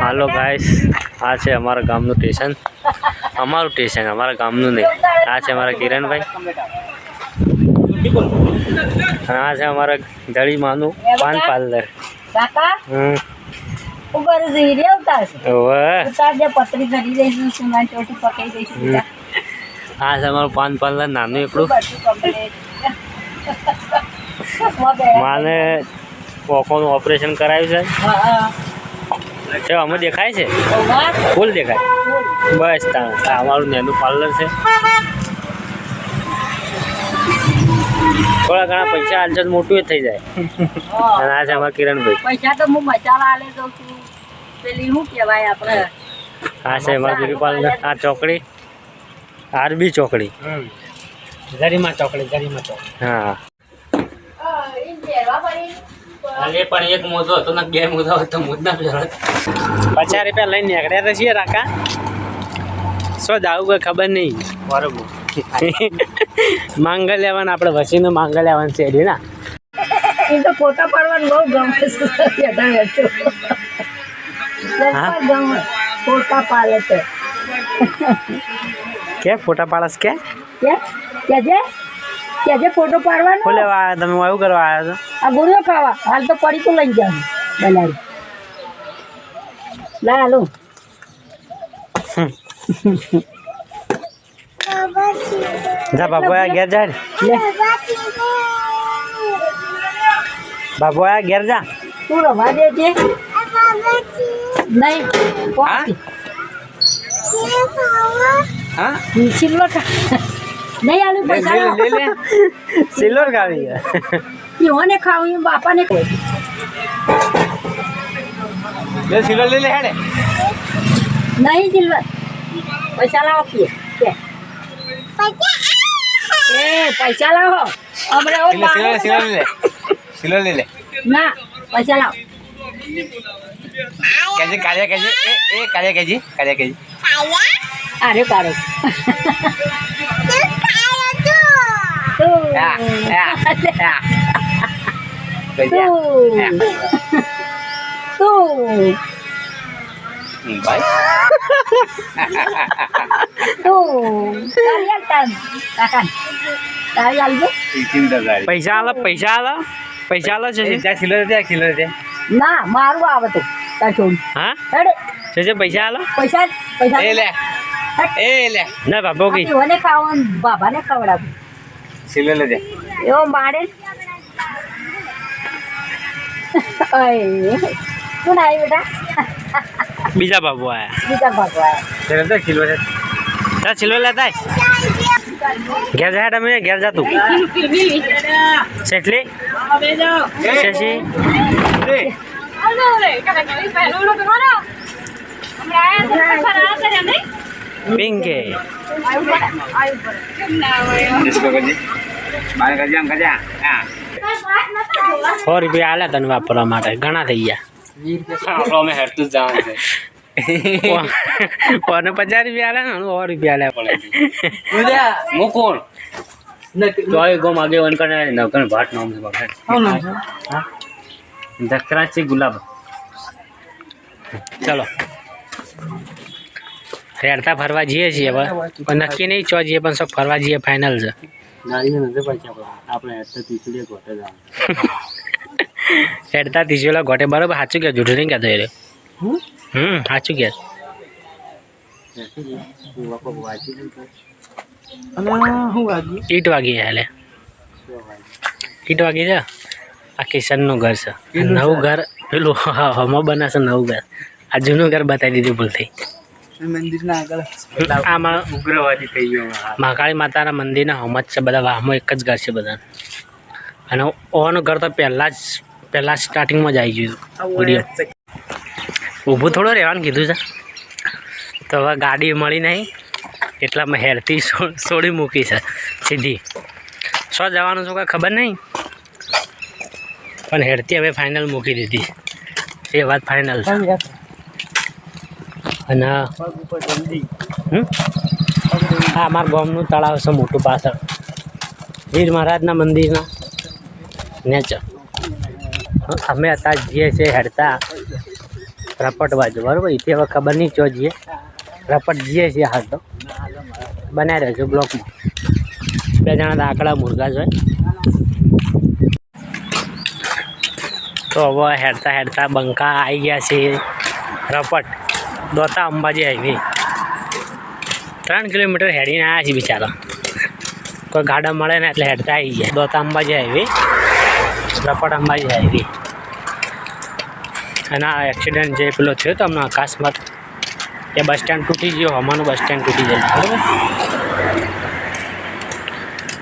હાલો guys, આ છે અમારા ગામનું સ્ટેશન. અમારું સ્ટેશન, અમારા ગામનું નહીં. આ છે અમારા કિરણભાઈ અને આ છે અમારા દળીમાનું પાન પાર્લર. આ છે અમારું પાન પાર્લર નાનું એકડું. માને ઓખોનું ઓપરેશન કરાવ્યું છે. અમે દેખાય છે, ફૂલ દેખાય. બસ અમારું નેનું પાર્લર છે. થોડા ઘણા પૈસા હાલશે મોટું થઈ જાય. અને આ છે અમારા કિરણભાઈ. પૈસા તો હું મસાલા આલે દઉં છું. પેલી શું કહેવાય આપણે, આ છે અમારું બ્યુટી પાર્લર. આ ચોકડી આરબી ચોકડી. જરીમાં ચોકડી. હા, પણ એક મોજો હતો ને બે મોજા હતો. મોજના પહેરો 50 રૂપિયા લઈને નીકળ્યા તો છીએ રાકા. શું જાવું કોઈ ખબર નહીં. બરોબર. માંગલ લેવાનું આપણે વસીનું માંગલ લેવાનું છે ના. એ તો ફોટા પાડવાનું બહુ ગમે છે. ગમે ફોટા પાડે છે. કે ફોટા પાડસ કે કેજે ફોટો પાડવાનો. બોલે તમે એવું કરવા આવ્યા છો? આ ગુડિયો ખાવા હાલ તો પડી તો લઈ જાવ બનાવી. લા હાલો જા બાબુ આ ઘેર જા. બાબુ આ ઘેર જા. તું રવા દેજે નહીં. હા સિલ્વર નહીં આલુ પૈસા લે સિલ્વર ખાવી યોને ખાવું એમ બાપાને કહે. લે સિલ્વર લે હેડે. નહીં સિલ્વર પૈસા લાવો કે પૈસા લાવો હમણાં સિલ્વર લે ના પૈસા લાવો. કેજે કાર્ય કેજે એ કાર્ય કેજી અરે કાઢો પૈસા આલો છે. ના મારું આવે તો હા છે પૈસા આલો. પૈસા ના બાબુ કી મને ખાવાનું બાબાને ખવડાવું. સિલ્વર લે દે. એવો મારે શું આવી બેટા? બીજા બાબુ આયા. બીજા બાબુ આવ્યા. સિલ્વર લેતા ઘેર જા. તમે ઘેર જા તું. શેઠલી શશી પિંકે 100 રૂપિયા આલ્યા તને વાપરવા માટે. ઘણા થઈ ગયા. અમે હેરતું જ જવાનું છે. કોને 50 રૂપિયા આલ્યા ને 100 રૂપિયા આલ્યા. હું કોણ ચોય ગો માગે વન કરે નવકન ભાટ નામ છે બગડ. દકરાચી ગુલાબ. ચલો હેરતા ફરવા જઈએ છીએ હવે. પણ નક્કી નહીં ચો જઈએ પણ સબ ફરવા જઈએ ફાઇનલ છે. હેડતા ત્રીજોલા ગોટે બરોબર. સાચું કે જૂઠું નહીં કહેતો એ રે. સાચું કે ઈટ વાગી હાલે. ઈટ વાગી છે. આ કિશનનું ઘર છે. નવું ઘર પેલું હમો બનાવશે. નવું ઘર આ જૂનું ઘર બતાવી દીધું ભૂલથી. આમાં ઉગ્રવાદી થઈ ગયો. મહાકાળી માતાના મંદિરના હમ જ છે બધા. વાહમાં એક જ ઘર છે બધા. અને ઓનું ઘર તો પહેલાં સ્ટાર્ટિંગમાં જ આવી ગયું વિડીયો. ઊભું થોડું રહેવાનું કીધું છે. તો હવે ગાડી મળી નહીં એટલામાં હેરતી છોડી મૂકી છે સીધી. શું જવાનું છું કાંઈ ખબર નહીં પણ હેરતી હવે ફાઇનલ મૂકી દીધી. એ વાત ફાઇનલ છે. અને હા અમારા ગામનું તળાવ છે મોટું પાછળ. વીર મહારાજના મંદિરના નેચર. અમે અત્યારે જઈએ છીએ હેડતા રપટ બાજુ બરાબર. એથી હવે ખબર નહીં ચો જઈએ, રપટ જઈએ છીએ હાલ તો. બનાવી રહેજો બ્લોકમાં. 2 જણા તો આકડા મુરગા જ હોય. તો હવે હેડતા હેડતા બંકા આવી ગયા છે રપટ દોતા અંબાજી હાઈવે. 3 કિલોમીટર હેડીને આવ્યા છે બિચારા. કોઈ ગાડા મળે ને એટલે હેડતા આવી ગયા. દોતા અંબાજી હાઈવે, રપટ અંબાજી હાઈવે. અને આ એક્સિડન્ટ જે પેલો થયો તો હમણાં અકસ્માત, એ બસ સ્ટેન્ડ તૂટી ગયો. હમણાંનું બસ સ્ટેન્ડ તૂટી જાય બરાબર.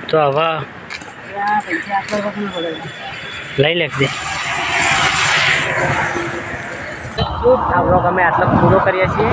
તો હવે લઈ લેજે. આ બ્લોગ અમે આટલો પૂરો કરીએ છીએ.